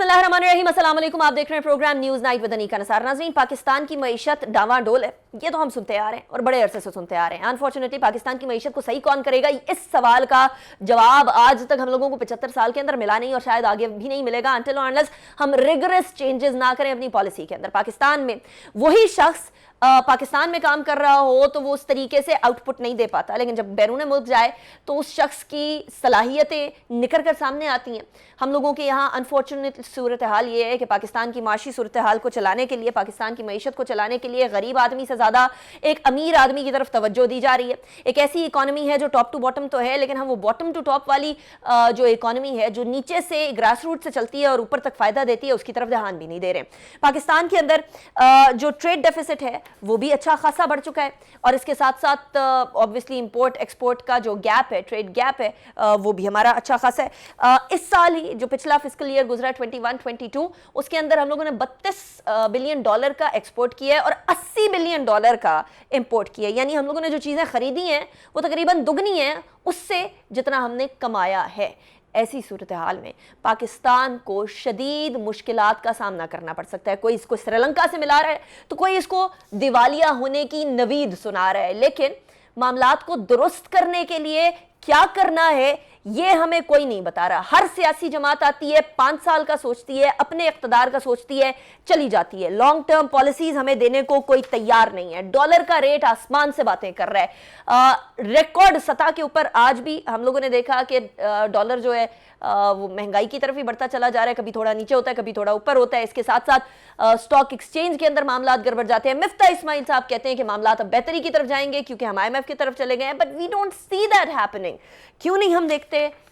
बिस्मिल्लाहिर्रहमानिर्रहीम, अस्सलाम वालेकुम। आप देख रहे हैं program news night with Anika Nasar. नाज़रीन, पाकिस्तान की मईशत डावाडोल है, ये तो हम सुनते आ रहे हैं और बड़े अरसे से सुनते आ रहे हैं। अनफॉर्चुनेटली पाकिस्तान की मईशत को सही कौन करेगा, इस सवाल का जवाब आज तक हम लोगों को 75 साल के अंदर मिला नहीं और शायद आगे भी नहीं मिलेगा अनटिल और अनलेस हम रिगरस चेंजेस ना करें अपनी पॉलिसी के अंदर। पाकिस्तान में वही शख्स पाकिस्तान में काम कर रहा हो तो वो उस तरीके से आउटपुट नहीं दे पाता, लेकिन जब बैरून मुल्क जाए तो उस शख्स की सलाहियतें निकल कर सामने आती हैं। हम लोगों के यहाँ अनफॉर्चुनेट सूरत हाल ये है कि पाकिस्तान की माशी सूरत हाल को चलाने के लिए, पाकिस्तान की मईशत को चलाने के लिए गरीब आदमी से ज़्यादा एक अमीर आदमी की तरफ तवज्जो दी जा रही है। एक ऐसी इकॉनमी है जो टॉप टू बॉटम तो है, लेकिन हम वो बॉटम टू टॉप वाली जो इकॉनमी है, जो नीचे से ग्रास रूट से चलती है और ऊपर तक फ़ायदा देती है, उसकी तरफ ध्यान भी नहीं दे रहे। पाकिस्तान के अंदर जो ट्रेड डेफिसिट है वो भी अच्छा खासा बढ़ चुका है और इसके साथ साथ ऑब्वियसली इंपोर्ट एक्सपोर्ट का जो गैप है, ट्रेड गैप है, वो भी हमारा अच्छा खासा है। इस साल ही जो पिछला फिस्कल ईयर गुजरा 21-22, उसके अंदर हम लोगों ने $32 बिलियन का एक्सपोर्ट किया है और $80 बिलियन का इंपोर्ट किया है। यानी हम लोगों ने जो चीज़ें खरीदी हैं वो तकरीबन दुगनी है उससे जितना हमने कमाया है। ऐसी सूरत हाल में पाकिस्तान को शदीद मुश्किलात का सामना करना पड़ सकता है। कोई इसको श्रीलंका से मिला रहा है तो कोई इसको दिवालिया होने की नवीद सुना रहा है, लेकिन मामलात को दुरुस्त करने के लिए क्या करना है ये हमें कोई नहीं बता रहा। हर सियासी जमात आती है, 5 साल का सोचती है, अपने इख्तदार का सोचती है, चली जाती है। लॉन्ग टर्म पॉलिसीज हमें देने को कोई तैयार नहीं है। डॉलर का रेट आसमान से बातें कर रहा है। रिकॉर्ड सतह के ऊपर आज भी हम लोगों ने देखा कि डॉलर जो है वो महंगाई की तरफ ही बढ़ता चला जा रहा है। कभी थोड़ा नीचे होता है, कभी थोड़ा ऊपर होता है। इसके साथ साथ स्टॉक एक्सचेंज के अंदर मामलात गड़बड़ जाते हैं। मिफ्ता इस्माइल साहब कहते हैं कि मामलात अब बेहतरी की तरफ जाएंगे क्योंकि हम IMF की तरफ चले गए हैं, but we don't see that happening. क्यों नहीं हम देखते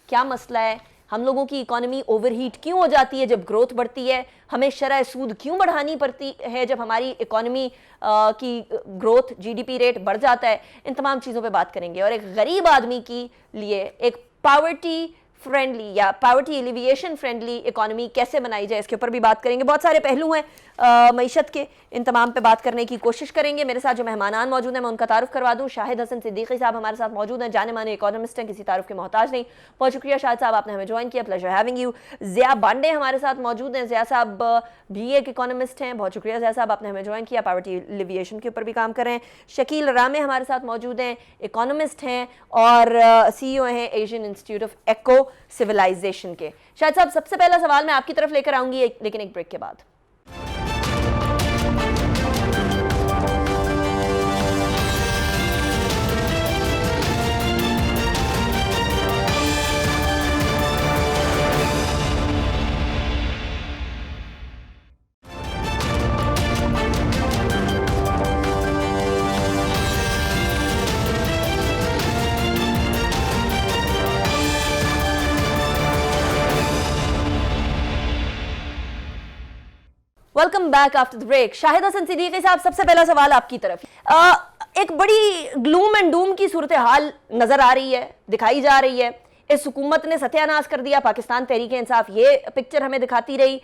क्या मसला है? हम लोगों की इकोनॉमी ओवरहीट क्यों हो जाती है जब ग्रोथ बढ़ती है? हमें शरह सूद क्यों बढ़ानी पड़ती है जब हमारी इकोनॉमी की ग्रोथ, GDP रेट बढ़ जाता है? इन तमाम चीज़ों पे बात करेंगे और एक गरीब आदमी के लिए एक पॉवर्टी फ्रेंडली या पॉवर्टी एलिविएशन फ्रेंडली इकोनॉमी कैसे बनाई जाए, इसके ऊपर भी बात करेंगे। बहुत सारे पहलू हैं मईशत के, इन तमाम पे बात करने की कोशिश करेंगे। मेरे साथ जो मेहमानान मौजूद हैं मैं उनका तारुफ करवा दूं। शाहिद हसन सिद्दीकी साहब हमारे साथ मौजूद हैं, जाने माने इकोनॉमिस्ट हैं, किसी तारुफ के मोहताज नहीं। बहुत शुक्रिया शाहिद साहब, आपने हमें ज्वाइन किया, pleasure having you. Zia Bande हमारे साथ मौजूद हैं, ज़िया साहब भी एक इकोनॉमिस्ट हैं, बहुत शुक्रिया ज़िया साहब, आपने हमें ज्वाइन किया, पॉवर्टी एलिविएशन के ऊपर भी काम कर रहे हैं। शकील रामे हमारे साथ मौजूद हैं, इकोनॉमिस्ट हैं और CEO हैं Asian institute of eco civilization के। शाहिद साहब, सबसे पहला सवाल मैं आपकी तरफ लेकर आऊंगी, लेकिन एक ब्रेक के बाद। Welcome back after the break. Shahid Hasan Siddiqui sahab, सबसे पहला सवाल आपकी तरफ। एक बड़ी ग्लूम एंड डूम की सूरत हाल नजर आ रही है, दिखाई जा रही है। इस हुकूमत ने सत्यानाश कर दिया, पाकिस्तान तहरीक इंसाफ ये पिक्चर हमें दिखाती रही।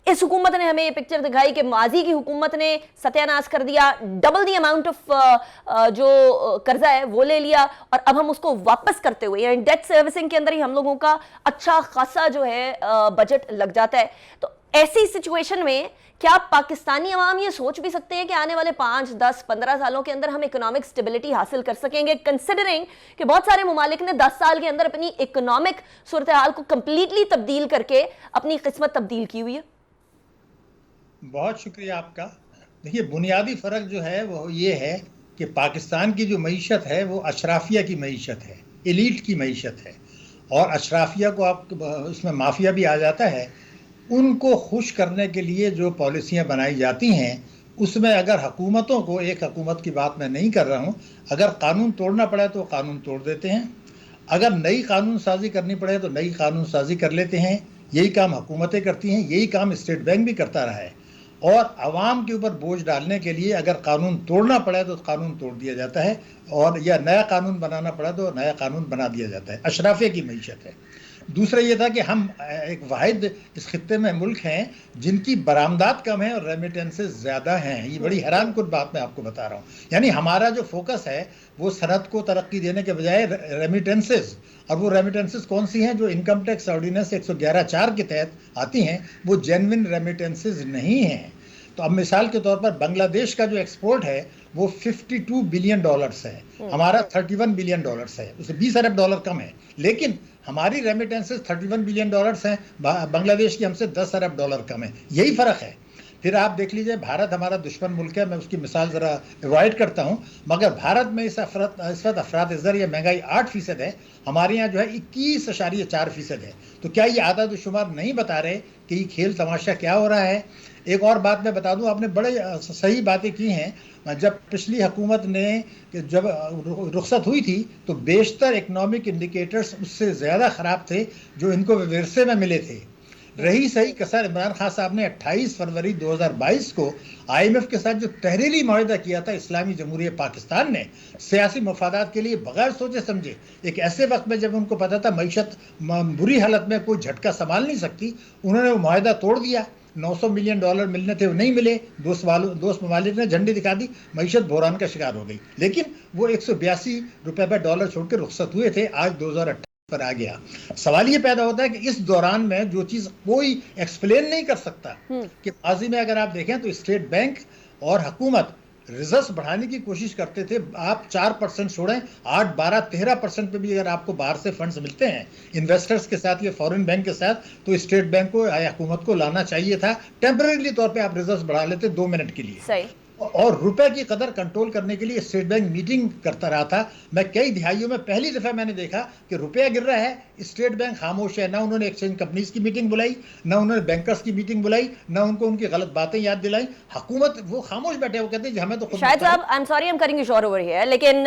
इस हुकूमत ने हमें ये पिक्चर दिखाई कि माजी की हुकूमत ने सत्यानाश कर दिया, डबल दी अमाउंट ऑफ जो कर्जा है वो ले लिया और अब हम उसको वापस करते हुए, यानी डेट सर्विसिंग के अंदर ही हम लोगों का अच्छा खासा जो है बजट लग जाता है। तो ऐसी सिचुएशन में क्या पाकिस्तानी अवाम ये सोच भी सकते हैं कि आने वाले 5, 10, 15 सालों के अंदर हम इकोनॉमिक स्टेबिलिटी हासिल कर सकेंगे, कंसिडरिंग कि बहुत सारे मुमालिक ने 10 साल के अंदर अपनी इकोनॉमिक सूरत हाल को कंप्लीटली तब्दील करके अपनी किस्मत तब्दील की हुई है? बहुत शुक्रिया आपका। देखिए, बुनियादी फ़र्क जो है वो ये है कि पाकिस्तान की जो मईशत है वो अशराफिया की मईशत है, एलीट की मईशत है, और अशराफिया को आप उसमें माफिया भी आ जाता है। उनको खुश करने के लिए जो पॉलिसियाँ बनाई जाती हैं उसमें अगर हुकूमतों को, एक हुकूमत की बात मैं नहीं कर रहा हूँ, अगर कानून तोड़ना पड़े तो कानून तोड़ देते हैं, अगर नई कानून साजी करनी पड़े तो नई कानून साजी कर लेते हैं। यही काम हुकूमतें करती हैं, यही काम स्टेट बैंक भी करता रहा है। और आवाम के ऊपर बोझ डालने के लिए अगर कानून तोड़ना पड़े तो कानून तोड़ दिया जाता है और या नया कानून बनाना पड़ा तो नया कानून बना दिया जाता है। अशराफिया की मईशत है। दूसरा ये था कि हम एक वाहिद इस खित्ते में मुल्क हैं जिनकी बरामदात कम है और रेमिटेंसेस ज़्यादा हैं। ये बड़ी हैरान कुन बात मैं आपको बता रहा हूँ। यानी हमारा जो फोकस है वो सनत को तरक्की देने के बजाय रेमिटेंसेस, और वो रेमिटेंसेस कौन सी हैं जो इनकम टैक्स ऑर्डिनेंस 111(4) के तहत आती हैं, वो जेन्युइन रेमिटेंसेस नहीं हैं। तो अब मिसाल के तौर पर बांग्लादेश का जो एक्सपोर्ट है वो $52 बिलियन है, हमारा $31 बिलियन है, उससे $20 अरब कम है। लेकिन हमारी रेमिटेंसेस $31 बिलियन हैं, बांग्लादेश की हमसे $10 अरब कम है। यही फ़र्क है। फिर आप देख लीजिए, भारत हमारा दुश्मन मुल्क है, मैं उसकी मिसाल ज़रा अवॉइड करता हूँ, मगर भारत में इस वक्त अफराद या महंगाई 8% है, हमारे यहाँ जो है 21.4% है। तो क्या ये आदत शुमार नहीं बता रहे कि ये खेल तमाशा क्या हो रहा है? एक और बात मैं बता दूं, आपने बड़े सही बातें की हैं। जब पिछली हुकूमत ने जब रुखसत हुई थी तो बेशतर इकनॉमिक इंडिकेटर्स उससे ज़्यादा ख़राब थे जो इनको विरसे में मिले थे। रही सही कसर, इमरान खान साहब ने 28 फरवरी 2022 को IMF के साथ जो तहरीरी मुआहदा किया था इस्लामी जमहूरिया पाकिस्तान ने, सियासी मफादात के लिए बगैर सोचे समझे, एक ऐसे वक्त में जब उनको पता था मईशत बुरी हालत में कोई झटका संभाल नहीं सकती, उन्होंने वो मुआहदा तोड़ दिया। $900 मिलियन मिलने थे, वो नहीं मिले। दोस्त ममालिक ने झंडी दिखा दी, मईशत बहरान का शिकार हो गई। लेकिन वो 182 रुपये पर डॉलर छोड़ के रुखसत हुए थे, आज 2028 पर आ गया। सवाल ये पैदा होता है कि इस दौरान में जो चीज़ कोई एक्सप्लेन नहीं कर सकता, कि माजी में अगर आप देखें तो स्टेट बैंक और हुकूमत रिजर्व्स बढ़ाने की कोशिश करते थे। आप 4% छोड़ें, 8, 12, 13% पे भी अगर आपको बाहर से फंड्स मिलते हैं इन्वेस्टर्स के साथ या फॉरेन बैंक के साथ, तो स्टेट बैंक को या हुकूमत को लाना चाहिए था। टेम्परेरी तौर पे आप रिजर्व्स बढ़ा लेते 2 मिनट के लिए। सही। और रुपए की कदर कंट्रोल करने के लिए स्टेट बैंक मीटिंग करता रहा था। मैं कई दिहाइयों में पहली दफा मैंने देखा कि रुपया गिर रहा है, स्टेट बैंक खामोश है। ना उन्होंने एक्सचेंज कंपनीज की मीटिंग बुलाई, ना उन्होंने बैंकर्स की मीटिंग बुलाई, ना उनको उनकी गलत बातें याद दिलाई। हुकूमत वो खामोश बैठे, वो कहते हैं हमें तो खुद। शायद साहब, I am sorry, I am cutting you short over here, लेकिन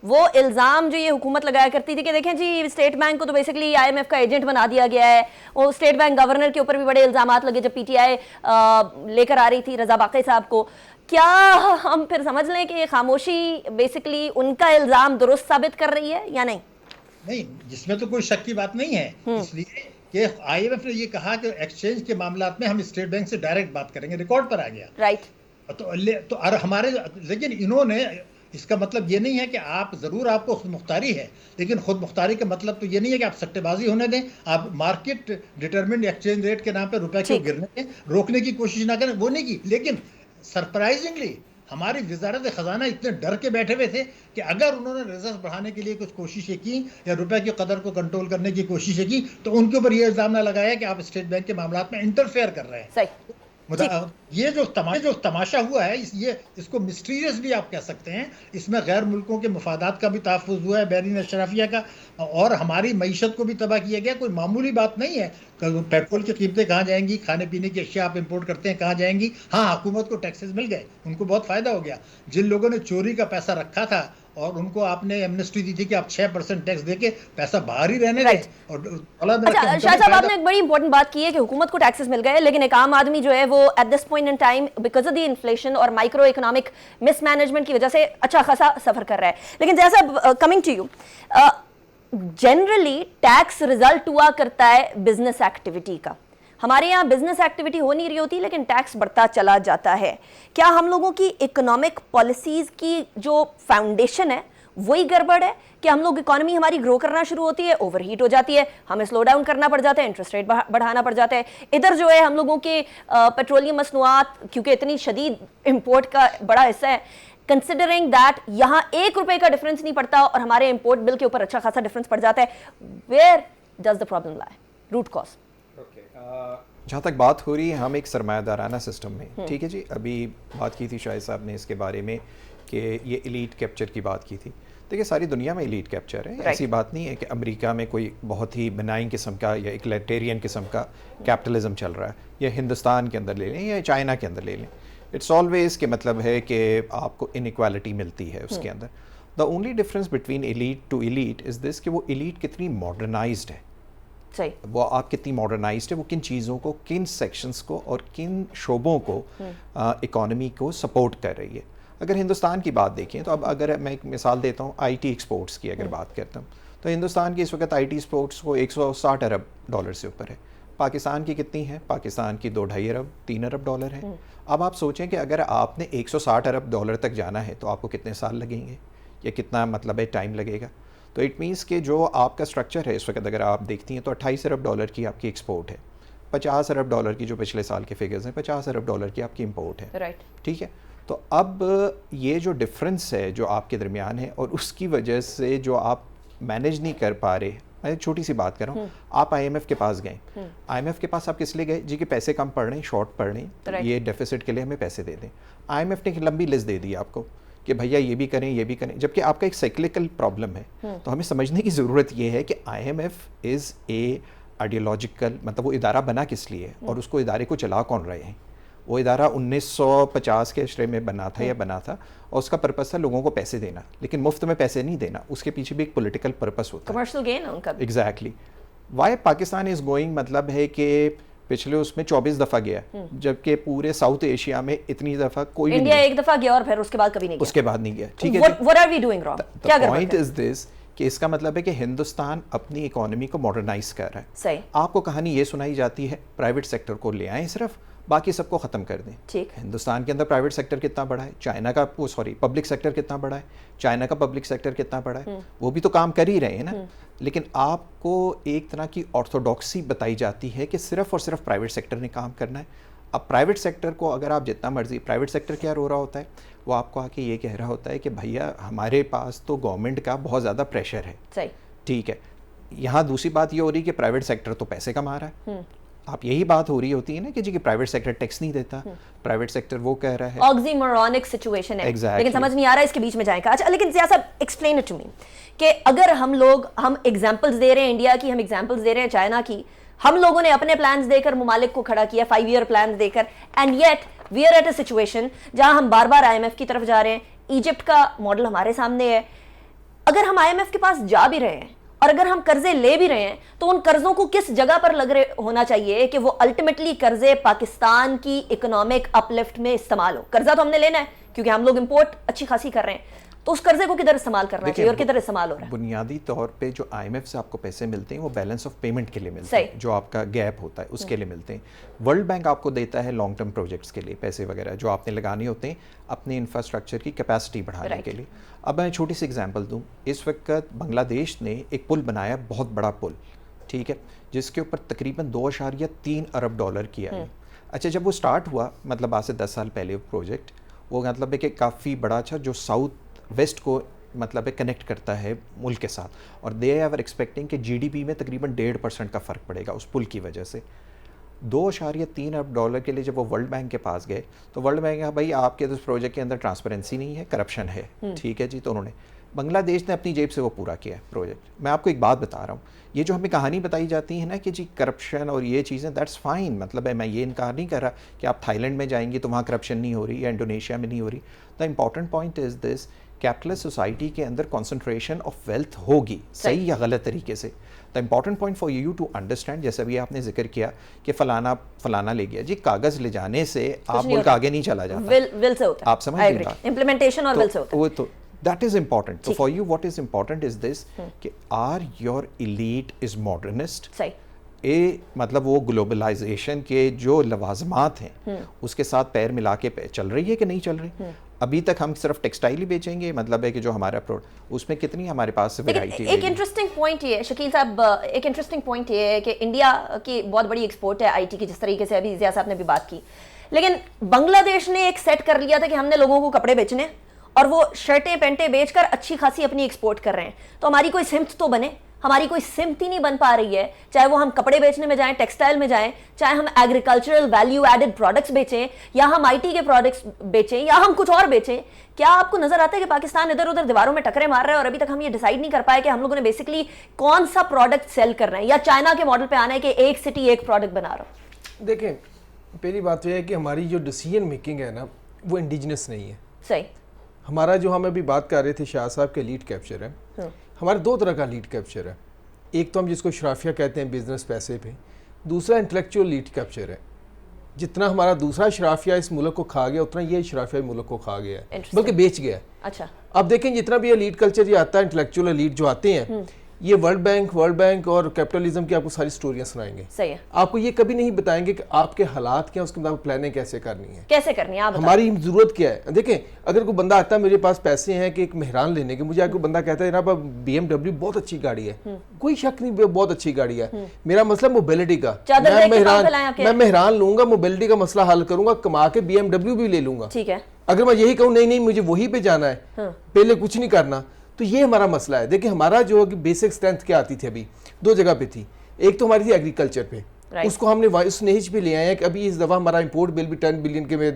वो इल्जाम जो ये हुकूमत लगाया करती थी कि देखें जी स्टेट बैंक को तो बेसिकली IMF का एजेंट बना दिया गया है, वो स्टेट बैंक गवर्नर के ऊपर भी बड़े इल्जाम लगे जब PTI लेकर आ रही थी रजा बाकी साहब को। क्या हम फिर समझ लें कि ये खामोशी बेसिकली उनका इल्जाम दुरुस्त साबित कर रही है या नहीं? नहीं, जिसमें तो कोई शक की बात नहीं है। इसलिए कि IMF ने ये कहा कि एक्सचेंज के मामलात में हम स्टेट बैंक से डायरेक्ट बात करेंगे, रिकॉर्ड पर आ गया। राइट। तो हमारे, लेकिन इन्होंने, इसका मतलब ये नहीं है कि आप जरूर, आपको खुद मुख्तारी है, लेकिन खुद मुख्तारी का मतलब तो ये नहीं है कि आप सट्टेबाजी होने दें, आप मार्केट डिटरमिन्ड एक्सचेंज रेट के नाम पे रुपए को गिरने दें, रोकने की कोशिश ना करें, वो नहीं की। लेकिन सरप्राइजिंगली हमारी वजारत खजाना इतने डर के बैठे हुए थे कि अगर उन्होंने रिजर्व बढ़ाने के लिए कुछ कोशिशें की या रुपए की कदर को कंट्रोल करने की कोशिशें की, तो उनके ऊपर यह इल्जाम ना लगाया कि आप स्टेट बैंक के मामलात में इंटरफेयर कर रहे हैं। सही। ये जो तमाशा हुआ है, इसको मिस्टीरियस भी आप कह सकते हैं। इसमें गैर मुल्कों के मफादात का भी तहफ़्फ़ुज़ हुआ है, बैरीन अशराफिया का, और हमारी मईशत को भी तबाह किया गया। कोई मामूली बात नहीं है। पेट्रोल की कीमतें कहाँ जाएंगी, खाने पीने की अशिया आप इंपोर्ट करते हैं कहाँ जाएंगी। हाँ, हुकूमत को टैक्सेस मिल गए, उनको बहुत फ़ायदा हो गया। जिन लोगों ने चोरी का पैसा रखा था और उनको आपने एमनेस्टी दी थी कि आप 6% टैक्स देके पैसा बाहर ही रहने दें, और अच्छा, शाह साहब, आपने एक बड़ी इंपॉर्टेंट बात की है कि हुकूमत को टैक्सेस मिल गए, लेकिन एक आम आदमी जो है वो at this point in time because of the inflation और माइक्रो इकोनॉमिक मिसमैनेजमेंट की वजह से अच्छा खासा सफर कर रहा है। लेकिन जैसा coming to you, generally tax result हुआ करता है बिजनेस एक्टिविटी का। हमारे यहाँ बिजनेस एक्टिविटी हो नहीं रही होती लेकिन टैक्स बढ़ता चला जाता है। क्या हम लोगों की इकोनॉमिक पॉलिसीज की जो फाउंडेशन है वही गड़बड़ है कि हम लोग, इकोनॉमी हमारी ग्रो करना शुरू होती है, ओवरहीट हो जाती है, हमें स्लो डाउन करना पड़ जाता है, इंटरेस्ट रेट बढ़ाना पड़ जाता है। इधर जो है हम लोगों के पेट्रोलियम मसनूआत, क्योंकि इतनी शदीद इंपोर्ट का बड़ा हिस्सा है, कंसिडरिंग दैट यहाँ ₹1 का डिफरेंस नहीं पड़ता और हमारे इंपोर्ट बिल के ऊपर अच्छा खासा डिफरेंस पड़ जाता है। Where does the problem lie? Root cause. जहाँ तक बात हो रही है, हम एक सरमायादाराना सिस्टम में, ठीक है जी, अभी बात की थी शाहिद साहब ने इसके बारे में कि ये एलीट कैप्चर की बात की थी। देखिए, सारी दुनिया में एलीट कैप्चर है। ऐसी बात नहीं है कि अमेरिका में कोई बहुत ही बनाइन किस्म का या इक्लेटेरियन किस्म का कैपिटलिज्म चल रहा है, या हिंदुस्तान के अंदर ले लें या चाइना के अंदर ले लें। इट्स ऑलवेज के मतलब है कि आपको इनइक्वालिटी मिलती है उसके अंदर। The only difference between elite to elite is this कि वो एलीट कितनी मॉडर्नाइज्ड है। सही। वो आप कितनी मॉडर्नाइज्ड है, वो किन चीज़ों को, किन सेक्शंस को और किन शोबों को इकोनॉमी को सपोर्ट कर रही है। अगर हिंदुस्तान की बात देखें तो अब अगर मैं एक मिसाल देता हूँ IT एक्सपोर्ट्स की अगर बात करता हूँ, तो हिंदुस्तान की इस वक्त IT एक्सपोर्ट्स को 160 अरब डॉलर से ऊपर है। पाकिस्तान की कितनी है? पाकिस्तान की 2-2.5 अरब 3 अरब डॉलर है। अब आप सोचें कि अगर आपने 160 अरब डॉलर तक जाना है तो आपको कितने साल लगेंगे या कितना मतलब है टाइम लगेगा। तो इट मीन्स कि जो आपका स्ट्रक्चर है इस वक्त अगर आप देखती हैं तो 28 अरब डॉलर की आपकी एक्सपोर्ट है, 50 अरब डॉलर की जो पिछले साल के फिगर्स हैं, 50 अरब डॉलर की आपकी इंपोर्ट है। राइट, ठीक है। तो अब ये जो डिफरेंस है जो आपके दरमियान है और उसकी वजह से जो आप मैनेज नहीं कर पा रहे, मैं छोटी सी बात कर रहा हूँ, आप IMF के पास गए, IMF के पास आप किस लिए गए जी कि पैसे कम पड़ रहे हैं, शॉर्ट पड़ रहे हैं, Right. ये डेफिसिट के लिए हमें पैसे दे दें। IMF ने एक लंबी लिस्ट दे दी आपको कि भैया ये भी करें ये भी करें, जबकि आपका एक साइक्लिकल प्रॉब्लम है। तो हमें समझने की ज़रूरत ये है कि IMF इज़ ए आइडियोलॉजिकल, मतलब वो इदारा बना किस लिए और उसको इदारे को चला कौन रहे हैं। वो इदारा 1950 के अशरे में बना था या बना था और उसका पर्पस था लोगों को पैसे देना, लेकिन मुफ्त में पैसे नहीं देना, उसके पीछे भी एक पॉलिटिकल पर्पस होता है। कमर्शियल गेन है उनका। Exactly. Why Pakistan is going मतलब है कि पिछले उसमें 24 दफ़ा गया, जबकि पूरे साउथ एशिया में इतनी दफ़ा कोई इंडिया एक दफा गया और फिर उसके बाद कभी नहीं गया। उसके बाद नहीं गया। ठीक है। What are we doing wrong? क्या गड़बड़ पॉइंट है? इज दिस कि इसका मतलब है कि हिंदुस्तान अपनी इकोनॉमी को मॉडर्नाइज कर रहा है। सही। आपको कहानी ये सुनाई जाती है प्राइवेट सेक्टर को ले आएं सिर्फ, बाकी सबको ख़त्म कर दें। ठीक। हिंदुस्तान के अंदर प्राइवेट सेक्टर कितना बड़ा है, चाइना का पब्लिक सेक्टर कितना बड़ा है, चाइना का पब्लिक सेक्टर कितना बड़ा है, वो भी तो काम कर ही रहे हैं ना। लेकिन आपको एक तरह की ऑर्थोडॉक्सी बताई जाती है कि सिर्फ और सिर्फ प्राइवेट सेक्टर ने काम करना है। अब प्राइवेट सेक्टर को अगर आप जितना मर्जी, प्राइवेट सेक्टर क्या रो रहा होता है, वो आपको आके ये कह रहा होता है कि भैया हमारे पास तो गवर्नमेंट का बहुत ज़्यादा प्रेशर है। सही। ठीक है। यहाँ दूसरी बात ये हो रही है कि प्राइवेट सेक्टर तो पैसे कमा रहा है। आप यही बात हो रही होती है ना कि जी कि प्राइवेट सेक्टर टैक्स नहीं देता, प्राइवेट सेक्टर वो कह रहा है। ऑक्सीमोरॉनिक सिचुएशन है। Exactly. लेकिन समझ नहीं आ रहा इसके बीच में जाएगा। अच्छा, लेकिन ज़िया साहब एक्सप्लेन इट टू मी कि अगर हम एग्जांपल्स दे रहे हैं इंडिया की, हम एग्जांपल्स दे रहे हैं चाइना की, हम लोगों ने अपने प्लान्स देकर मुमालिक को खड़ा किया 5 ईयर प्लान देकर, and yet we are at a situation जहां हम बार बार IMF की तरफ जा रहे हैं। इजिप्ट का मॉडल हमारे सामने है। अगर हम IMF के पास जा भी रहे हैं और अगर हम कर्जे ले भी रहे हैं तो उन कर्जों को किस जगह पर लग रहे होना चाहिए कि वो अल्टीमेटली कर्जे पाकिस्तान की इकोनॉमिक अपलिफ्ट में इस्तेमाल हो। कर्जा तो हमने लेना है क्योंकि हम लोग इंपोर्ट अच्छी खासी कर रहे हैं, तो उस कर्जे को किधर इस्तेमाल करना चाहिए और किधर इस्तेमाल हो रहा है? बुनियादी तौर पे जो IMF से आपको पैसे मिलते हैं वो बैलेंस ऑफ पेमेंट के लिए मिलते हैं, जो आपका गैप होता है उसके लिए मिलते हैं। वर्ल्ड बैंक आपको देता है लॉन्ग टर्म प्रोजेक्ट्स के लिए पैसे वगैरह जो आपने लगाने होते हैं अपने इंफ्रास्ट्रक्चर की कैपेसिटी बढ़ाने के लिए। अब मैं छोटी सी एग्जांपल दूं, इस वक्त बांग्लादेश ने एक पुल बनाया, बहुत बड़ा पुल, ठीक है, जिसके ऊपर तकरीबन 2.3 अरब डॉलर किया है। अच्छा, जब वो स्टार्ट हुआ मतलब आज से 10 साल पहले वो प्रोजेक्ट, वो मतलब है कि काफ़ी बड़ा, अच्छा जो साउथ वेस्ट को मतलब है कनेक्ट करता है मुल्क के साथ, और दे आर एक्सपेक्टिंग कि GDP में तकरीबन 1.5% का फ़र्क पड़ेगा उस पुल की वजह से। 2.3 अरब डॉलर के लिए जब वो वर्ल्ड बैंक के पास गए तो वर्ल्ड बैंक कहा भाई आपके तो इस प्रोजेक्ट के अंदर ट्रांसपेरेंसी नहीं है, करप्शन है। ठीक है जी। तो उन्होंने, बांग्लादेश ने अपनी जेब से वो पूरा किया है प्रोजेक्ट। मैं आपको एक बात बता रहा हूँ, ये जो हमें कहानी बताई जाती है ना कि जी करप्शन और ये चीज़ें, दैट्स फाइन, मतलब है मैं ये इनकार नहीं कर रहा कि आप थाईलैंड में जाएंगे तो वहाँ करप्शन नहीं हो रही या इंडोनेशिया में नहीं हो रही। The important point is this, capitalist society के अंदर कॉन्सेंट्रेशन ऑफ वेल्थ होगी, सही या गलत तरीके से। The important point for you to understand, जैसे अभी आपने जिक्र किया कि फलाना ले गया जी, कागज ले जाने से आप मुल्क आगे नहीं चला जाता, विल से होता है। आप समझ रहे हैं, इंप्लीमेंटेशन और विल से होता है। वो तो दैट इज इम्पॉर्टेंट। तो for you what is important is this कि are your elite is modernist. सही। मतलब वो ग्लोबलाइजेशन के जो लवाजमात हैं उसके साथ पैर मिला के चल रही है कि नहीं चल रही। अभी तक हम सिर्फ टेक्सटाइल ही बेचेंगे, मतलब है कि जो हमारा प्रोडक्ट उसमें कितनी हमारे पास वैरायटी। एक इंटरेस्टिंग पॉइंट ये है शकील साहब, एक इंटरेस्टिंग पॉइंट ये है कि इंडिया की बहुत बड़ी एक्सपोर्ट है IT की, जिस तरीके से अभी ज़िया साहब ने भी बात की, लेकिन बांग्लादेश ने एक सेट कर लिया था कि हमने लोगों को कपड़े बेचने और वो शर्टें पैंटें बेचकर अच्छी खासी अपनी एक्सपोर्ट कर रहे हैं। तो हमारी कोई सिमत तो बने, हमारी कोई सिमत ही नहीं बन पा रही है, चाहे वो हम कपड़े बेचने में जाएं, टेक्सटाइल में जाएं, चाहे हम एग्रीकल्चरल वैल्यू एडेड प्रोडक्ट्स बेचें या हम IT के प्रोडक्ट्स बेचें या हम कुछ और बेचें। क्या आपको नजर आता है कि पाकिस्तान इधर उधर दीवारों में टकरे मार रहा है और अभी तक हम ये डिसाइड नहीं कर पाए कि हम लोगों ने बेसिकली कौन सा प्रोडक्ट सेल करना है, या चाइना के मॉडल पे आना है कि एक सिटी एक प्रोडक्ट बना रहा हो? देखें, पहली बात तो यह है कि हमारी जो डिसीजन मेकिंग है ना वो इंडिजिनस नहीं है। सही। हमारा जो हम अभी बात कर रहे थे शाह साहब के लीड कैप्चर है, हमारे 2 तरह का लीड कैप्चर है। एक तो हम जिसको शराफिया कहते हैं बिजनेस पैसे पे, दूसरा इंटेलेक्चुअल लीड कैप्चर है। जितना हमारा दूसरा शराफिया इस मुल्क को खा गया उतना ये शराफिया मुल्क को खा गया है, Interesting. बल्कि बेच गया है। अच्छा, अब देखें जितना भी एलीट कल्चर ये आता है, इंटेलेक्चुअल एलीट जो आते हैं, ये वर्ल्ड बैंक और कैपिटलिज्म की आपको सारी स्टोरियां सुनाएंगे। सही है। आपको ये कभी नहीं बताएंगे कि आपके हालात क्या, उसके मुताबिक प्लानिंग कैसे करनी है, कैसे करनी है आप बताओ। हमारी जरूरत क्या है। देखें, अगर कोई बंदा आता है मेरे पास पैसे हैं कि एक मेहरान लेने के, मुझे आगे कोई बंदा कहता है जनाब BMW बहुत अच्छी गाड़ी है, कोई शक नहीं, बहुत अच्छी गाड़ी है, मेरा मसला मोबिलिटी का, चादर देख के पाँव फैलाएं आपके। मैं मेहरान लूंगा, मोबिलिटी का मसला हल करूंगा, कमा के BMW भी ले लूंगा। ठीक है। अगर मैं यही कहूँ नहीं मुझे वही पे जाना है, पहले कुछ नहीं करना, तो ये हमारा मसला है। देखिए हमारा जो बेसिक स्ट्रेंथ क्या आती थी, अभी दो जगह पे थी। एक तो हमारी थी एग्रीकल्चर पे, उसको हमने उस नेज पे ले आए हैं कि अभी इस दफा हमारा इंपोर्ट बिल भी 10 बिलियन के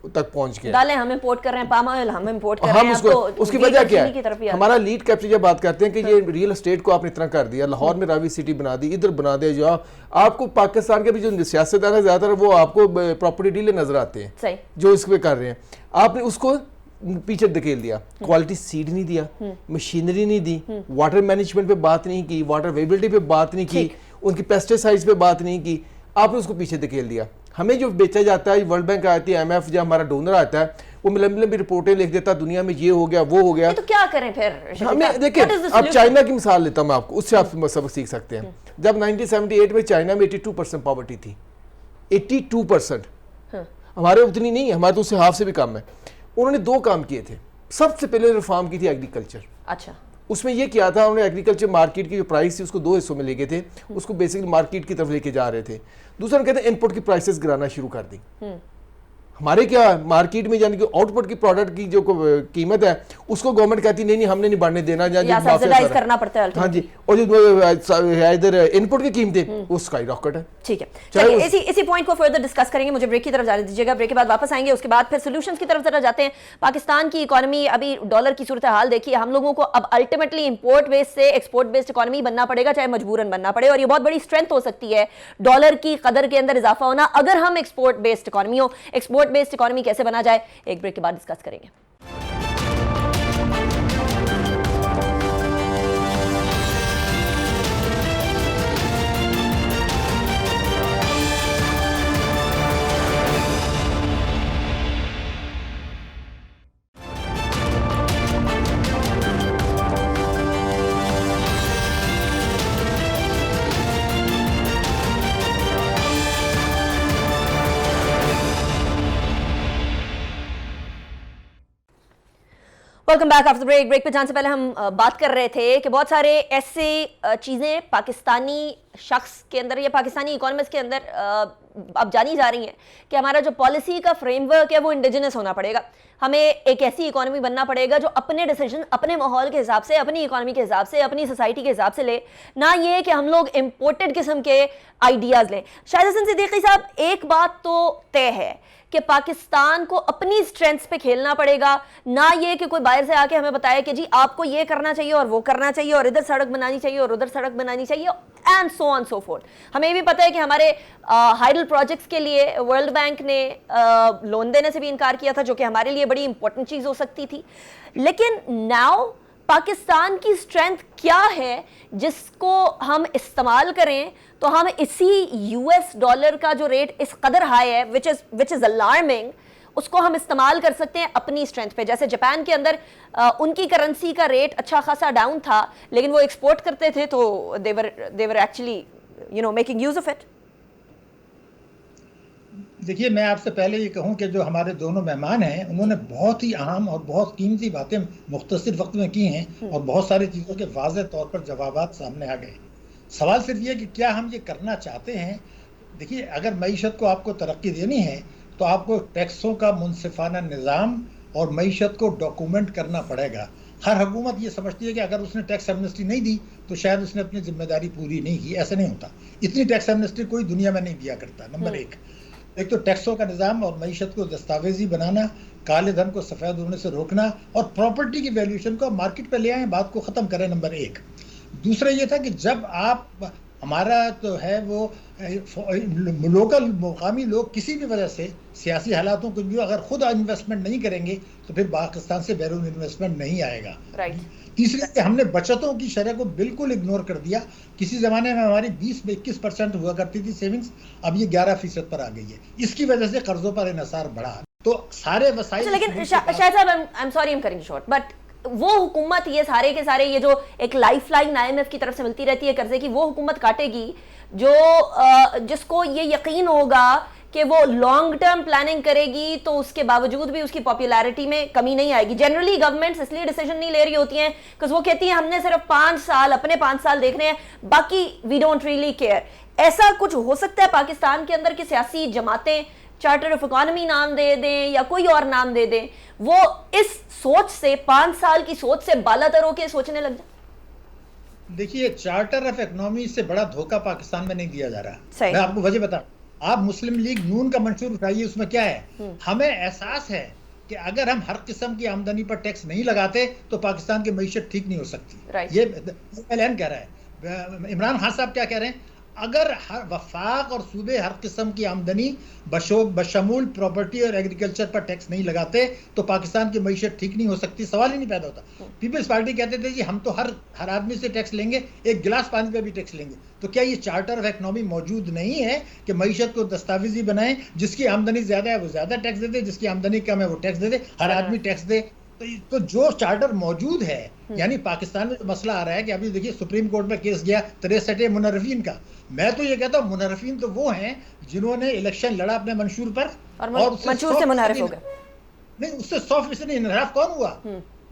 तक पहुंच गया। दालें हम इंपोर्ट कर रहे हैं, पाम ऑयल हम इंपोर्ट कर रहे हम हैं, उसको, आपको उसकी वजह क्या है? हमारा लीड कैप्चर जब बात करते हैं कि ये रियल एस्टेट को आपने इतना कर दिया, लाहौर में रावी सिटी बना दी, इधर बना दिया, जो आपको पाकिस्तान के भी जो सियासतदान है ज्यादातर वो आपको प्रॉपर्टी डीलर नजर आते हैं, सही, जो इस पे कर रहे हैं। आपने उसको पीछे धकेल दिया, क्वालिटी सीड नहीं दिया, मशीनरी नहीं दी, वाटर मैनेजमेंट पे बात नहीं की, वाटर अवेलेबिलिटी पे बात नहीं की, उनकी पेस्टिसाइड्स पे बात नहीं की, आपने उसको पीछे धकेल दिया। हमें जो बेचा जाता है, वर्ल्ड बैंक आती है, IMF जो हमारा डोनर आता है, वो लंबी रिपोर्टें लिख देता है, दुनिया में ये हो गया वो हो गया। तो क्या करें फिर? हमें देखिए, अब चाइना की मिसाल लेता हूं मैं आपको, उससे आप सबक सीख सकते हैं। जब 1978 में चाइना में 82% पॉवर्टी थी, 82%, हमारे उतनी नहीं है, हमारे तो उससे हाफ से भी कम है। उन्होंने दो काम किए थे। सबसे पहले रिफॉर्म की थी एग्रीकल्चर। अच्छा, उसमें ये किया था उन्होंने, एग्रीकल्चर मार्केट की जो प्राइस थी उसको दो हिस्सों में ले गए थे, उसको बेसिकली मार्केट की तरफ लेके जा रहे थे। दूसरा कहते हैं इनपुट की प्राइसेस गिराना शुरू कर दी। हमारे क्या मार्केट में यानी कि आउटपुट की प्रोडक्ट की जो कीमत है उसको गवर्नमेंट कहती नहीं हमने नहीं बढ़ने देना, या सब्सिडाइज करना पड़ता है। हाँ जी, और जो इधर इनपुट की कीमतें वो स्काई रॉकेट है। ठीक है, चलिए इसी पॉइंट को फर्दर डिस्कस करेंगे। मुझे ब्रेक की तरफ जाने दीजिएगा, ब्रेक के बाद वापस आएंगे, उसके बाद फिर सॉल्यूशंस की तरफ जरा जाते हैं। पाकिस्तान की इकोनॉमी, अभी डॉलर की सूरत हाल देखिए, हम लोगों को अब अल्टीमेटली इंपोर्ट बेस्ड से एक्सपोर्ट बेस्ड इकोनॉमी बनना पड़ेगा, चाहे मजबूरन बनना पड़े, और ये बहुत बड़ी स्ट्रेंथ हो सकती है डॉलर की कदर के अंदर इजाफा होना, अगर हम एक्सपोर्ट बेस्ड इकोनॉमी हो। एक्सपोर्ट बेस्ड इकोनॉमी कैसे बना जाए, एक ब्रेक के बाद डिस्कस करेंगे। Welcome back after break. Break पे जाने से पहले हम बात कर रहे थे कि बहुत सारे ऐसे चीज़ें पाकिस्तानी शख्स के अंदर या पाकिस्तानी इकोनॉमिस्ट के अंदर अब जानी जा रही हैं कि हमारा जो पॉलिसी का फ्रेमवर्क है वो इंडिजिनस होना पड़ेगा। हमें एक ऐसी इकोनॉमी बनना पड़ेगा जो अपने डिसीजन अपने माहौल के हिसाब से, अपनी इकोनॉमी के हिसाब से, अपनी सोसाइटी के हिसाब से ले, ना ये कि हम लोग इम्पोर्टेड किस्म के आइडियाज़ लें। शाहिद हसन सिद्दीकी साहब, एक बात तो तय है कि पाकिस्तान को अपनी स्ट्रेंथ्स पे खेलना पड़ेगा, ना ये कि कोई बाहर से आके हमें बताए कि जी आपको ये करना चाहिए और वो करना चाहिए और इधर सड़क बनानी चाहिए और उधर सड़क बनानी चाहिए and so on so fourth. हमें भी पता है कि हमारे हाइडल प्रोजेक्ट्स के लिए वर्ल्ड बैंक ने लोन देने से भी इनकार किया था, जो कि हमारे लिए बड़ी इंपॉर्टेंट चीज़ हो सकती थी। लेकिन नाउ पाकिस्तान की स्ट्रेंथ क्या है जिसको हम इस्तेमाल करें तो हम इसी US डॉलर का जो रेट इस कदर हाई है विच इज़ अलार्मिंग, उसको हम इस्तेमाल कर सकते हैं अपनी स्ट्रेंथ पे। जैसे जापान के अंदर उनकी करेंसी का रेट अच्छा खासा डाउन था, लेकिन वो एक्सपोर्ट करते थे तो they're actually making use of it. देखिए, मैं आपसे पहले ये कहूं कि जो हमारे दोनों मेहमान हैं उन्होंने बहुत ही अहम और बहुत कीमती बातें मुख्तसर वक्त में की हैं और बहुत सारी चीज़ों के वाज़ेह तौर पर जवाबात सामने आ गए। सवाल सिर्फ ये कि क्या हम ये करना चाहते हैं। देखिए, अगर मईशत को आपको तरक्की देनी है तो आपको टैक्सों का मुनसिफाना निज़ाम और मईशत को डॉक्यूमेंट करना पड़ेगा। हर हुकूमत ये समझती है कि अगर उसने टैक्स एमनेस्टी नहीं दी तो शायद उसने अपनी जिम्मेदारी पूरी नहीं की। ऐसा नहीं होता, इतनी टैक्स एमनेस्टी कोई दुनिया में नहीं दिया करता। नंबर एक तो टैक्सों का निज़ाम और मईशत को दस्तावेजी बनाना, काले धन को सफ़ेद होने से रोकना और प्रॉपर्टी की वैल्यूएशन को मार्केट पर ले आए, बात को ख़त्म करें। नंबर एक। दूसरा ये था कि जब आप हमारा तो है वो लोकल मुकामी लोग किसी भी वजह से सियासी हालातों कुछ भी अगर खुद इन्वेस्टमेंट नहीं करेंगे तो फिर पाकिस्तान से बैरून इन्वेस्टमेंट नहीं आएगा। राइट। तीसरी कि हमने बचतों की शरह को बिल्कुल इग्नोर कर दिया। किसी ज़माने में हमारी 20-21% हुआ करती थी सेविंग्स, अब ये 11% पर आ गई है। इसकी वजह से कर्जों पर इन्हिसार बढ़ा। तो सारे वसाइल। लेकिन शायद साहब, I am sorry, I am cutting short, but वो हुकूमत ये सारे के सारे ये जो एक लाइफलाइन आईएमएफ की तरफ से मिलती रहती है कर्जे की, वो हुकूमत काटेगी जो जिसको ये यकीन होगा कि वो लॉन्ग टर्म प्लानिंग करेगी तो उसके बावजूद भी उसकी पॉपुलैरिटी में कमी नहीं आएगी। जनरली गवर्नमेंट्स इसलिए डिसीजन नहीं ले रही होती हैं बिकॉज वो कहती हैं हमने सिर्फ 5 साल, अपने 5 साल देखने हैं, बाकी वी डोंट रियली केयर। ऐसा कुछ हो सकता है पाकिस्तान के अंदर कि सियासी जमातें चार्टर ऑफ इकोनॉमी नाम दे दें या कोई और नाम दे दें, वो इस सोच से 5 साल की सोच से बालातर होकर सोचने लग जाए? देखिए, चार्टर ऑफ इकोनॉमी से बड़ा धोखा पाकिस्तान में नहीं दिया जा रहा। मैं आपको वजह बताऊं, आप मुस्लिम लीग नून का मंशूर उठाइए, उसमें क्या है? हमें एहसास है कि अगर हम हर किस्म की आमदनी पर टैक्स नहीं लगाते तो पाकिस्तान की मईशत ठीक नहीं हो सकती। ये एलएन कह रहा है। इमरान खान साहब क्या कह रहे हैं? अगर हर वफाक और सूबे हर किस्म की आमदनी बशमूल प्रॉपर्टी और एग्रीकल्चर पर टैक्स नहीं लगाते तो पाकिस्तान की मईशत ठीक नहीं हो सकती। सवाल ही नहीं पैदा होता। पीपल्स पार्टी कहते थे जी हम तो हर आदमी से टैक्स लेंगे, एक गिलास पानी पे भी टैक्स लेंगे। तो क्या ये चार्टर ऑफ इकोनॉमी मौजूद नहीं है कि मईशत को दस्तावेजी बनाएं, जिसकी आमदनी ज्यादा है वो ज्यादा टैक्स दे दे, जिसकी आमदनी कम है वो टैक्स दे दे, हर आदमी टैक्स दे। तो जो चार्टर मौजूद है, यानी पाकिस्तान में जो मसला आ रहा है कि अभी देखिए सुप्रीम कोर्ट में केस गया 63 मुनर्रफीन का। मैं तो ये कहता हूँ मुनर्रफीन तो वो हैं जिन्होंने इलेक्शन लड़ा अपने मंशूर पर और मंशूर से मुनहरफ हो गए। नहीं, उससे 100% इनहराफ कौन हुआ?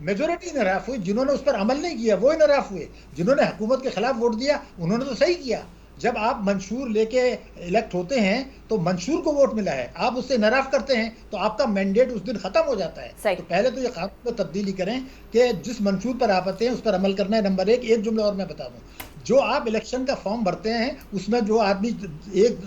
मेजोरिटी इनहराफ हुई। जिन्होंने उस पर अमल नहीं किया वो इनहराफ हुए। जिन्होंने हुकूमत के खिलाफ वोट दिया उन्होंने तो सही किया। जब आप मंशूर लेके इलेक्ट होते हैं तो मंशूर को वोट मिला है, आप उससे नाराज करते हैं तो आपका मैंडेट उस दिन खत्म हो जाता है। तो पहले तो ये कानून में तब्दीली करें कि जिस मंशूर पर आप आते हैं उस पर अमल करना है। नंबर 1। एक जुमला और मैं बता दूं, जो आप इलेक्शन का फॉर्म भरते हैं उसमें जो आदमी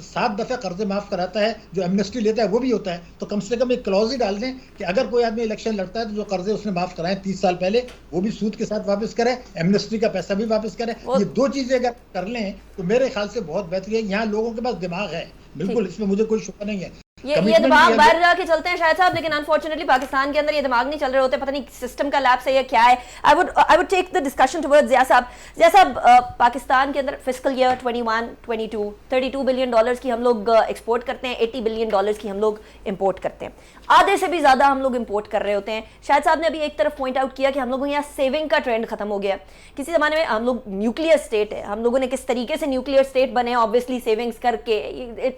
7 दफ़े कर्जे माफ़ कराता है, जो एमनेस्टी लेता है वो भी होता है। तो कम से कम एक क्लॉज ही डाल दें कि अगर कोई आदमी इलेक्शन लड़ता है तो जो कर्जे उसने माफ़ कराए 30 साल पहले वो भी सूद के साथ वापस करे, एमनेस्टी का पैसा भी वापस करे। ये 2 चीज़ें अगर कर लें तो मेरे ख्याल से बहुत बेहतरीन है। यहाँ लोगों के पास दिमाग है, बिल्कुल, इसमें मुझे कोई शुक्र नहीं है। ये दिमाग बाहर जाके चलते हैं शायद साहब, लेकिन अनफॉर्चुनेटली पाकिस्तान के अंदर ये दिमाग नहीं चल रहे होते। पता नहीं सिस्टम का लैप्स है या क्या है। I would take the discussion towards Zia sahab. Zia साहब, पाकिस्तान के अंदर फिस्कल ईयर 21-22 $32 बिलियन की हम लोग एक्सपोर्ट करते हैं, $80 बिलियन की हम लोग इंपोर्ट करते हैं। आधे से भी ज़्यादा हम लोग इंपोर्ट कर रहे होते हैं। शायद साहब ने अभी एक तरफ पॉइंट आउट किया कि हम लोगों यहाँ सेविंग का ट्रेंड खत्म हो गया। किसी ज़माने में हम लोग न्यूक्लियर स्टेट है, हम लोगों ने किस तरीके से न्यूक्लियर स्टेट बने, ऑब्वियसली सेविंग्स करके।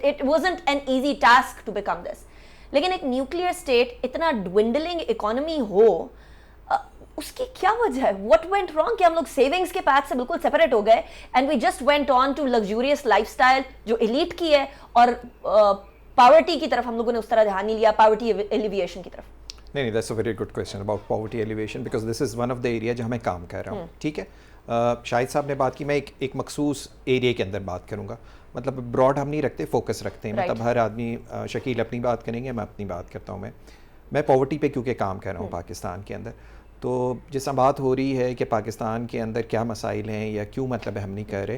It wasn't an easy task to become this. लेकिन एक न्यूक्लियर स्टेट इतना ड्विंडलिंग इकोनॉमी हो, उसकी क्या वजह है? व्हाट वेंट रॉन्ग कि हम लोग सेविंग्स के पैथ से बिल्कुल सेपरेट हो गए and we just went on to luxurious lifestyle जो एलीट की है, और पॉवर्टी की तरफ हम लोगों ने उस तरह ध्यान नहीं लिया, पॉवर्टी एलिविएशन की तरफ। नहीं, that's a very good question about poverty alleviation, because this is one of the area जहाँ मैं काम कर रहा हूँ। ठीक है, शाहिद साहब ने बात की, मैं एक मखसूस एरिया के अंदर बात करूँगा। मतलब ब्रॉड हम नहीं रखते, फोकस रखते हैं। मतलब हर आदमी, शकील अपनी बात करेंगे, मैं अपनी बात करता हूँ। मैं पॉवर्टी पे क्योंकि काम कर रहा हूँ पाकिस्तान के अंदर, तो जिस बात हो रही है कि पाकिस्तान के अंदर क्या मसाइल हैं या क्यों मतलब हम नहीं कर रहे,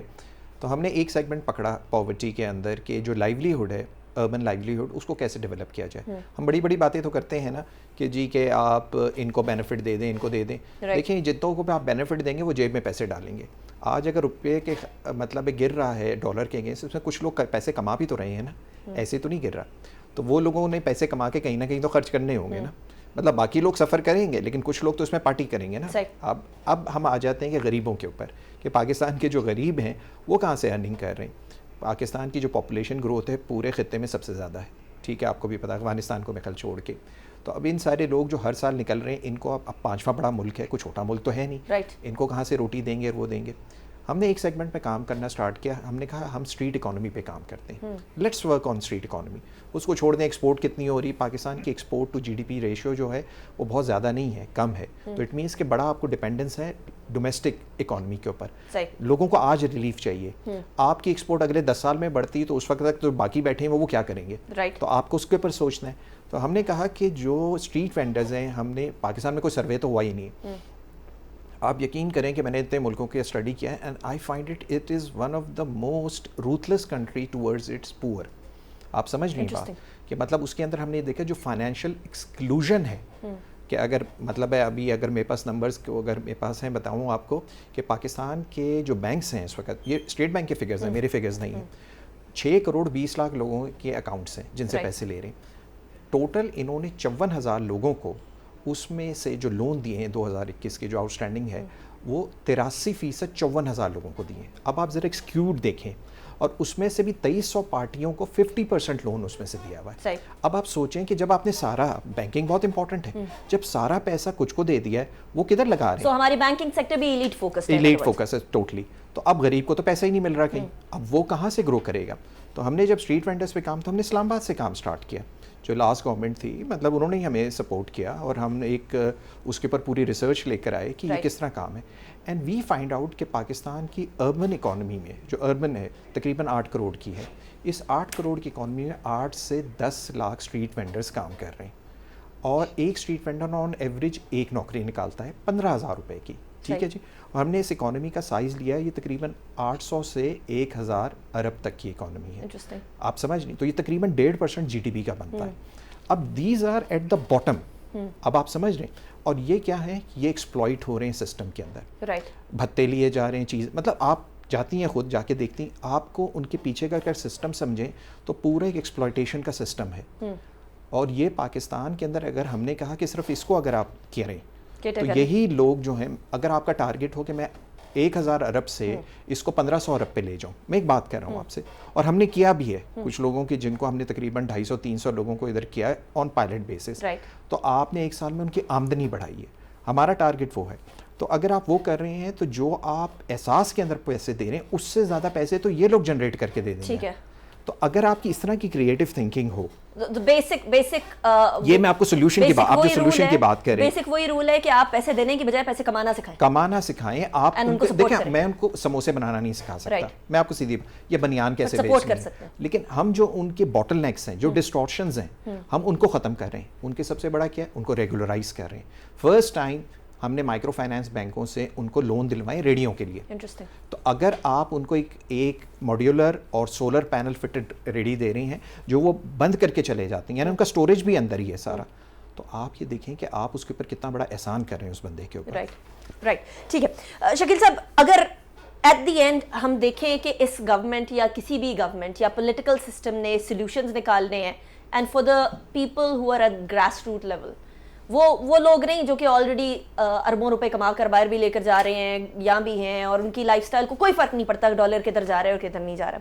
तो हमने एक सेगमेंट पकड़ा पॉवर्टी के अंदर कि जो लाइवलीहुड है, अर्बन लाइवलीहुड, उसको कैसे डेवलप किया जाए। हम बड़ी बड़ी बातें तो करते हैं ना कि जी के आप इनको बेनिफिट दे दें, इनको दे दें। देखिए, जितनों को आप बेनिफिट देंगे वो जेब में पैसे डालेंगे। आज अगर रुपये के मतलब गिर रहा है डॉलर के अगेंस्ट, उसमें कुछ लोग पैसे कमा भी तो रहे हैं ना, ऐसे तो नहीं गिर रहा। तो वो लोगों ने पैसे कमा के कहीं ना कहीं तो खर्च करने होंगे ना। मतलब बाकी लोग सफ़र करेंगे लेकिन कुछ लोग तो उसमें पार्टी करेंगे ना। अब हम आ जाते हैं कि गरीबों के ऊपर, कि पाकिस्तान के जो गरीब हैं वो कहाँ से अर्निंग कर रहे हैं। पाकिस्तान की जो पॉपुलेशन ग्रोथ है पूरे ख़ित्ते में सबसे ज़्यादा है। ठीक है, आपको भी पता है, अफगानिस्तान को मिकल छोड़ के। तो अब इन सारे लोग जो हर साल निकल रहे हैं, इनको अब 5वां बड़ा मुल्क है, कोई छोटा मुल्क तो है नहीं। इनको कहाँ से रोटी देंगे और वो देंगे। हमने एक सेगमेंट पे काम करना स्टार्ट किया। हमने कहा हम स्ट्रीट इकोनॉमी पे काम करते हैं, let's work on street economy. उसको छोड़ दें एक्सपोर्ट कितनी हो रही, पाकिस्तान की एक्सपोर्ट टू जीडीपी रेशियो जो है वो बहुत ज़्यादा नहीं है, कम है। तो इट मीन्स कि बड़ा आपको डिपेंडेंस है डोमेस्टिक इकोनॉमी के ऊपर। लोगों को आज रिलीफ चाहिए। आपकी एक्सपोर्ट अगले 10 साल में बढ़ती तो उस वक्त तक तो बाकी बैठे हैं वो क्या करेंगे। तो आपको उसके ऊपर सोचना है। तो हमने कहा कि जो स्ट्रीट वेंडर्स हैं, हमने पाकिस्तान में कोई सर्वे तो हुआ ही नहीं है, आप यकीन करें कि मैंने इतने मुल्कों के स्टडी किया है and I find it is one of the most ruthless country towards its poor. आप समझ नहीं बात कि मतलब उसके अंदर हमने देखा जो फाइनेंशियल एक्सक्लूजन है कि अगर मतलब है अभी अगर मेरे पास नंबर्स को अगर मेरे पास हैं बताऊँ आपको कि पाकिस्तान के जो बैंक्स हैं इस वक्त, ये स्टेट बैंक के फिगर्स हैं, मेरे फिगर्स नहीं हैं, 6 करोड़ 20 लाख लोगों के अकाउंट्स हैं जिनसे पैसे ले रहे हैं। टोटल इन्होंने 54,000 लोगों को उसमें से जो लोन दिए हैं 2021 के जो आउटस्टैंडिंग है वो 83% 54,000 लोगों को दिए हैं। अब आप ज़रा एक्सक्लूड देखें और उसमें से भी 2300 पार्टियों को 50% लोन उसमें से दिया हुआ है। अब आप सोचें कि जब आपने सारा, बैंकिंग बहुत इंपॉर्टेंट है, जब सारा पैसा कुछ को दे दिया है वो किधर लगा रहे हैं? So, हमारी बैंकिंग सेक्टर भी एलीट फोकस है। एलीट फोकस है टोटली। तो अब गरीब को तो पैसा ही नहीं मिल रहा कहीं, अब वो कहाँ से ग्रो करेगा? तो हमने जब स्ट्रीट वेंडर्स पे काम, तो हमने इस्लामाबाद से काम स्टार्ट किया। जो लास्ट गवर्नमेंट थी मतलब उन्होंने ही हमें सपोर्ट किया और हम एक उसके ऊपर पूरी रिसर्च लेकर आए कि ये किस तरह काम है। एंड वी फाइंड आउट कि पाकिस्तान की अर्बन इकॉनमी में, जो अर्बन है तकरीबन 8 करोड़ की है, इस 8 करोड़ की इकॉनमी में 8 से 10 लाख स्ट्रीट वेंडर्स काम कर रहे हैं और एक स्ट्रीट वेंडर ऑन एवरेज एक नौकरी निकालता है 15,000 रुपये की। ठीक है जी। और हमने इस इकॉनमी का साइज़ लिया है, ये तकरीबन 800 से 1000 अरब तक की इकॉनमी है। आप समझ नहीं, तो ये तकरीबन 1.5% GDP का बनता है। अब these are at the bottom. अब आप समझ रहे हैं, और ये क्या है, ये एक्सप्लॉइट हो रहे हैं सिस्टम के अंदर। राइट। भत्ते लिए जा रहे हैं, चीज़ मतलब आप जाती हैं खुद जाके देखती हैं, आपको उनके पीछे का अगर सिस्टम समझें तो पूरा एक एक्सप्लॉइटेशन का सिस्टम है। और ये पाकिस्तान के अंदर अगर हमने कहा कि सिर्फ इसको अगर आप करें तो यही लोग जो हैं, अगर आपका टारगेट हो कि मैं 1000 अरब से इसको 1500 अरब पे ले जाऊं, मैं एक बात कर रहा हूं आपसे, और हमने किया भी है कुछ लोगों की जिनको हमने तकरीबन 250-300 लोगों को इधर किया है ऑन पायलट बेसिस। तो आपने एक साल में उनकी आमदनी बढ़ाई है, हमारा टारगेट वो है। तो अगर आप वो कर रहे हैं तो जो आप एहसास के अंदर पैसे दे रहे हैं उससे ज़्यादा पैसे तो ये लोग जनरेट करके दे देंगे। ठीक है। तो अगर आपकी इस तरह की क्रिएटिव थिंकिंग हो, बेसिक ये मैं आपको सोल्यूशन की बात, आप जो सोल्यूशन की बात कर रहे हैं, बेसिक वही रूल है कि आप पैसे देने की बजाय पैसे कमाना सिखाएं। कमाना सिखाएं। आप उनको देखिए, मैं उनको समोसे बनाना नहीं सिखा सकता, मैं आपको सीधी ये बनियान कैसे बेचनी है, लेकिन हम जो उनके बॉटल नेक्स हैं, जो डिस्टॉर्शंस हैं, हम उनको ख़त्म कर रहे हैं। उनके सबसे बड़ा क्या है, उनको रेगुलराइज कर रहे हैं। फर्स्ट टाइम हमने माइक्रो फाइनेंस बैंकों से उनको लोन दिलवाए रेडियो के लिए। इंटरेस्टिंग। तो अगर आप उनको एक मॉड्यूलर और सोलर पैनल फिटेड रेडी दे रही हैं जो वो बंद करके चले जाती हैं, यानी उनका स्टोरेज भी अंदर ही है सारा, तो आप ये देखें कि आप उसके ऊपर कितना बड़ा एहसान कर रहे हैं उस बंदे के ऊपर। राइट। ठीक है शकील साहब, अगर एट द एंड हम देखें कि इस गवर्नमेंट या किसी भी गवर्नमेंट या पॉलिटिकल सिस्टम ने सॉल्यूशंस निकालने हैं, and for the people who are at grass root level, वो लोग नहीं जो कि ऑलरेडी अरबों रुपए कमा कर बाहर भी लेकर जा रहे हैं, यहाँ भी हैं, और उनकी लाइफस्टाइल को कोई फर्क नहीं पड़ता डॉलर किधर जा रहा है और किधर नहीं जा रहा।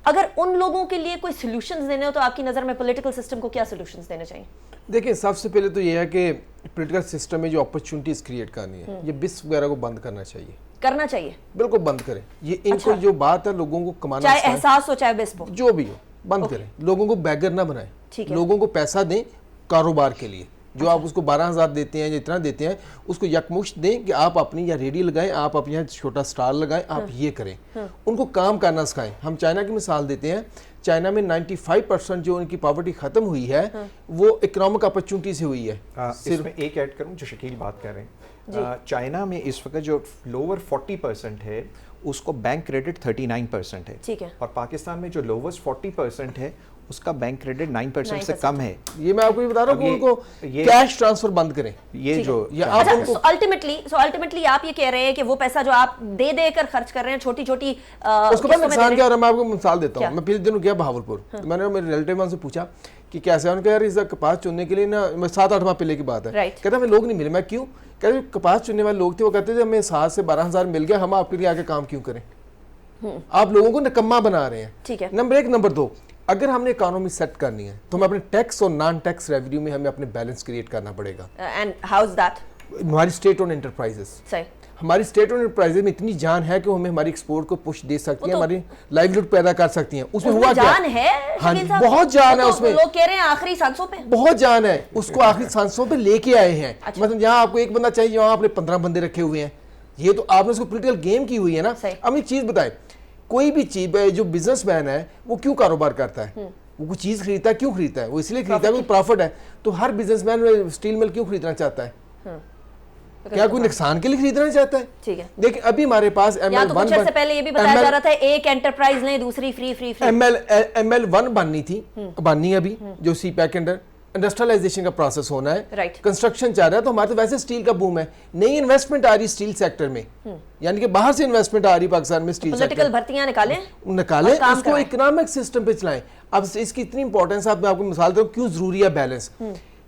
अगर उन लोगों के लिए कोई सॉल्यूशंस देने हो तो आपकी नज़र में पॉलिटिकल सिस्टम को क्या सॉल्यूशंस देने चाहिए? देखिए, सबसे पहले तो ये है कि पॉलिटिकल सिस्टम में जो अपॉर्चुनिटीज़ क्रिएट करनी है, ये बिस वगैरह को बंद करना चाहिए, बिल्कुल बंद करें। ये इनको जो बात है लोगों को कमाना, चाहे एहसास हो चाहे बिस हो, जो भी हो, बंद करें। लोगों को बैगर ना बनाएं, लोगों को पैसा दें कारोबार के लिए। जो आप उसको 12,000 देते हैं, जितना देते हैं उसको यकमुश्त दें कि आप अपनी या रेडी लगाएं, आप अपने यहाँ छोटा स्टॉल लगाएं, आप ये करें। उनको काम करना सिखाएं। हम चाइना की मिसाल देते हैं, चाइना में 95% जो उनकी पॉवर्टी खत्म हुई है वो इकोनॉमिक अपॉर्चुनिटी से हुई है। सिर्फ एक ऐड करूं जो शकील बात कर रहे हैं, चाइना में इस वक्त जो लोअर 40% है उसको बैंक क्रेडिट 39% है। ठीक है। और पाकिस्तान में जो लोवेस्ट 40% है उसका बैंक क्रेडिट 9% से कम है। ये मैं आपको ये बता रहा हूँ, उनको कैश ट्रांसफर बंद करें। ये जो आप उनको अल्टीमेटली आप ये कह रहे हैं कि वो पैसा जो आप दे देकर खर्च कर रहे हैं छोटी छोटी, उसको पता नुकसान क्या हो रहा है। मैं आपको मिसाल देता हूँ। मैं पिछले दिनों गया बहावलपुर, मैंने मेरे रिलेटिव से पूछा कि कैसे, उन्होंने कहा यार इस कपास चुनने के लिए ना, 7-8 माह पहले की बात है, कहता हमें लोग नहीं मिले। मैं क्यों? कहते कपास चुनने वाले लोग थे, वो कहते थे हमें 7 से 12,000 मिल गया, हम आपके लिए आके काम क्यों करें? आप लोगों को निकम्मा बना रहे हैं। ठीक है। नंबर 1। नंबर 2, अगर हमने इकोनॉमी सेट करनी है तो हमें अपने टैक्स और नॉन टैक्स रेवेन्यू में हमें अपने बैलेंस क्रिएट करना पड़ेगा। And how is that? हमारी स्टेट ओन एंटरप्राइजेस, सही, हमारी स्टेट ओन एंटरप्राइजेस में इतनी जान है कि वो हमें हमारी एक्सपोर्ट को पुश दे सकती है, हमारी लाइवलीहुड पैदा कर सकती हैं। उसमें हुआ क्या? जान है। हाँ, बहुत जान है उसमें। लोग कह रहे हैं आखिरी सांसों पे बहुत जान है, उसको आखिरी सांसों पे लेके आए हैं। मतलब जहाँ आपको एक बंदा चाहिए वहाँ आपने 15 बंदे रखे हुए हैं। ये तो आपने उसको पॉलिटिकल गेम की हुई है ना। अब एक चीज बताएं, कोई भी चीज, जो बिजनेसमैन है वो क्यों कारोबार करता है? वो कोई चीज खरीदता है, क्यों खरीदता है? वो इसलिए खरीदता है, प्रॉफिट है। तो हर बिजनेसमैन स्टील मिल क्यों खरीदना चाहता है? क्या कोई नुकसान के लिए खरीदना चाहता है? ठीक है। देखिए अभी हमारे पास या तो कुछ अर्से पहले ये भी बताया जा रहा था एक एंटरप्राइज ने दूसरी फ्री ML1 बननी थी, बननी अभी जो सी पैक के अंदर इंडस्ट्रियलाइजेशन का प्रोसेस होना है, राइट। कंस्ट्रक्शन चाह रहा है, तो हमारे तो वैसे स्टील का बूम है, नई इन्वेस्टमेंट आ रही स्टील सेक्टर में, यानी कि बाहर से इन्वेस्टमेंट आ रही पाकिस्तान में स्टील पॉलिटिकल भर्तियां निकालें, उसको इकोनॉमिक सिस्टम पे चलाएं। अब इसकी इतनी इंपॉर्टेंस मैं आपको मिसाल दूं क्यों जरूरी है बैलेंस।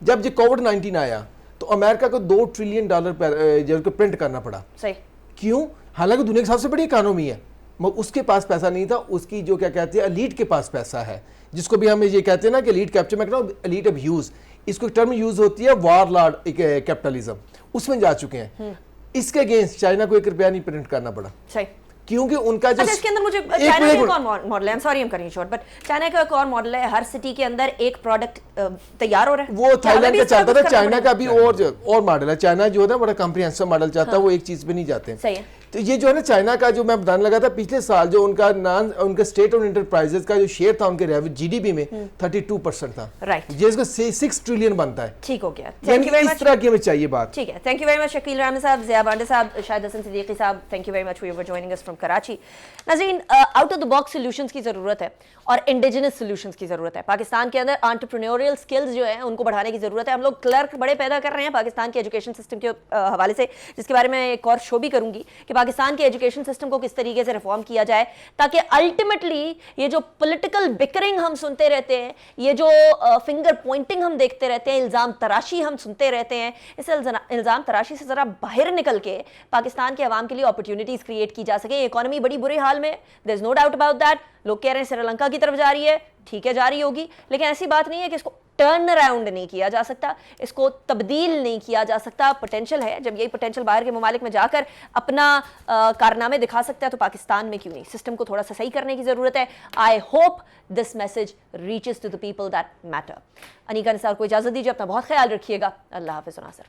जब ये कोविड-19 आया तो अमेरिका को $2 ट्रिलियन जो प्रिंट करना पड़ा। सही। क्यों? हालांकि दुनिया की सबसे बड़ी इकोनॉमी है, मगर उसके पास पैसा नहीं था, उसकी जो क्या कहते हैं एलीट के पास पैसा है, जिसको भी हम ये कहते हैं ना कि एलीट कैप्चर, मैं कह रहा हूं एलीट अब्यूज, इसको टर्म यूज होती है वॉरलॉर्ड कैपिटलिज्म, उसमें जा चुके हैं। इसके अगेंस्ट चाइना को $1 नहीं प्रिंट करना पड़ा। सही। क्योंकि उनका जो इसके अंदर मुझे चाइना का एक और मॉडल है, I am sorry I am cutting short, but China का एक और मॉडल है, हर सिटी के अंदर एक प्रोडक्ट तैयार हो रहा है। वो थाईलैंड का चलता था, चाइना का भी और मॉडल है। चाइना जो है ना बड़ा कॉम्प्रिहेंसिव मॉडल चाहता है, वो एक चीज पे नहीं जाते। सही है। तो ये जो है ना चाइना का जो मैं बताने लगा था, पिछले साल जो उनका स्टेट ऑन एंटरप्राइजेस का जो शेयर था उनके जीडीपी में 32% था, राइट, जिसका 6 ट्रिलियन बनता है। ठीक हो गया, थैंक यू वेरी मच। इस तरह की हमें चाहिए बात। ठीक है, thank you very much Shakeel Rana sahab, Zia Bande sahab, Shahid Hasan Siddiqui sahab, thank you very much for joining us from Karachi. नाज़रीन, out of the box solutions की ज़रूरत है और इंडिजिनस सॉल्यूशंस की ज़रूरत है। पाकिस्तान के अंदर एंटरप्रेन्योरियल स्किल्स जो है उनको बढ़ाने की ज़रूरत है। हम लोग क्लर्क बड़े पैदा कर रहे हैं पाकिस्तान के एजुकेशन सिस्टम के हवाले से, जिसके बारे में एक और शो भी करूंगी कि पाकिस्तान के एजुकेशन सिस्टम को किस तरीके से रिफॉर्म किया जाए, ताकि अल्टीमेटली ये जो पॉलिटिकल बिकरिंग हम सुनते रहते हैं, ये जो फिंगर पॉइंटिंग हम देखते रहते हैं, इल्ज़ाम तराशी हम सुनते रहते हैं, इस इल्ज़ाम तराशी से ज़रा बाहर निकल के पाकिस्तान के अवाम के लिए अपॉर्चुनिटीज़ क्रिएट की जा सके। इकोनॉमी बड़ी बुरे हाल में, there is no doubt about that. लोग कह रहे हैं श्रीलंका की तरफ जा रही है, ठीक है जा रही होगी, लेकिन ऐसी बात नहीं है कि इसको टर्न अराउंड नहीं किया जा सकता, इसको तब्दील नहीं किया जा सकता। पोटेंशियल है, जब यही पोटेंशियल बाहर के ममालिक में जाकर अपना कारनामे दिखा सकता है तो पाकिस्तान में क्यों नहीं। सिस्टम को थोड़ा सा सही करने की ज़रूरत है। I hope this message reaches to the people that matter. Aneeka Nisar को इजाज़त दीजिए, अपना बहुत ख्याल रखिएगा। अल्लाह हाफ़िज़ नासिर।